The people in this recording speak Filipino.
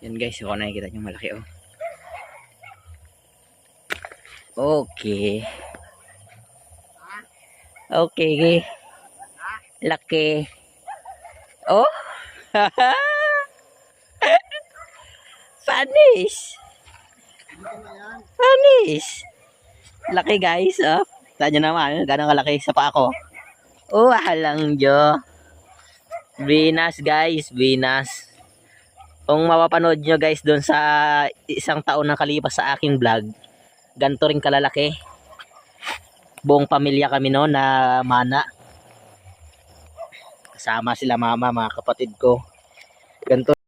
Yan guys, kung nakikita nyo malaki oh. Okay. Okay. Laki. Oh. Panis. Panis. Laki guys, oh. Tignan nyo naman, gano'ng kalaki sa paa ko. Oh, halang jo. Venus guys, Venus. Kung mapapanood nyo guys doon sa isang taon na kalipas sa aking vlog, ganito rin kalalaki. Buong pamilya kami noon na mana. Kasama sila mama, mga kapatid ko. Ganito